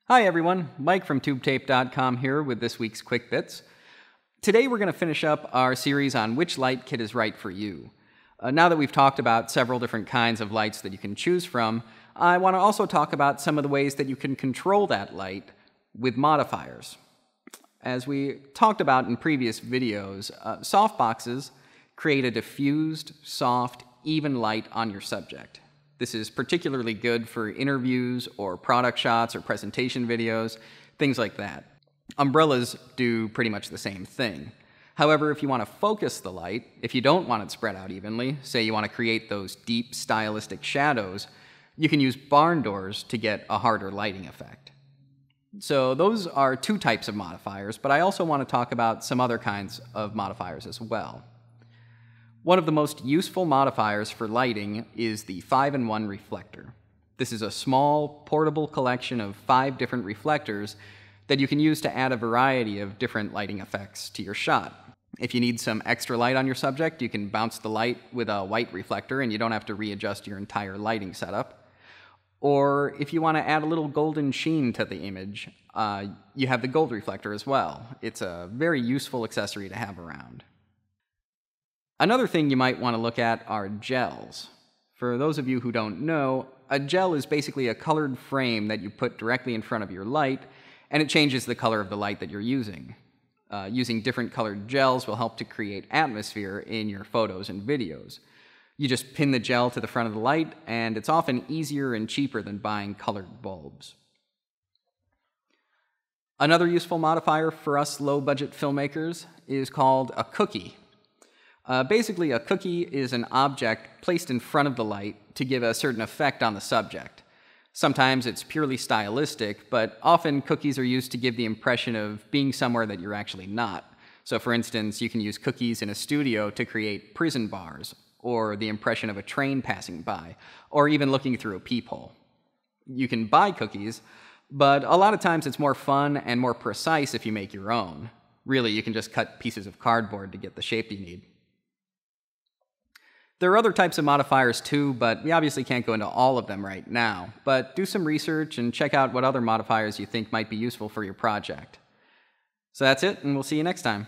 Hi everyone, Mike from TubeTape.com here with this week's Quick Bits. Today we're going to finish up our series on which light kit is right for you. Now that we've talked about several different kinds of lights that you can choose from, I want to also talk about some of the ways that you can control that light with modifiers. As we talked about in previous videos, softboxes create a diffused, soft, even light on your subject. This is particularly good for interviews or product shots or presentation videos, things like that. Umbrellas do pretty much the same thing. However, if you want to focus the light, if you don't want it spread out evenly, say you want to create those deep stylistic shadows, you can use barn doors to get a harder lighting effect. So those are two types of modifiers, but I also want to talk about some other kinds of modifiers as well. One of the most useful modifiers for lighting is the 5-in-1 reflector. This is a small, portable collection of 5 different reflectors that you can use to add a variety of different lighting effects to your shot. If you need some extra light on your subject, you can bounce the light with a white reflector and you don't have to readjust your entire lighting setup. Or if you want to add a little golden sheen to the image, you have the gold reflector as well. It's a very useful accessory to have around. Another thing you might want to look at are gels. For those of you who don't know, a gel is basically a colored frame that you put directly in front of your light, and it changes the color of the light that you're using. Using different colored gels will help to create atmosphere in your photos and videos. You just pin the gel to the front of the light, and it's often easier and cheaper than buying colored bulbs. Another useful modifier for us low-budget filmmakers is called a cookie. Basically, a cookie is an object placed in front of the light to give a certain effect on the subject. Sometimes it's purely stylistic, but often cookies are used to give the impression of being somewhere that you're actually not. So for instance, you can use cookies in a studio to create prison bars, or the impression of a train passing by, or even looking through a peephole. You can buy cookies, but a lot of times it's more fun and more precise if you make your own. Really, you can just cut pieces of cardboard to get the shape you need. There are other types of modifiers too, but we obviously can't go into all of them right now. But do some research and check out what other modifiers you think might be useful for your project. So that's it, and we'll see you next time.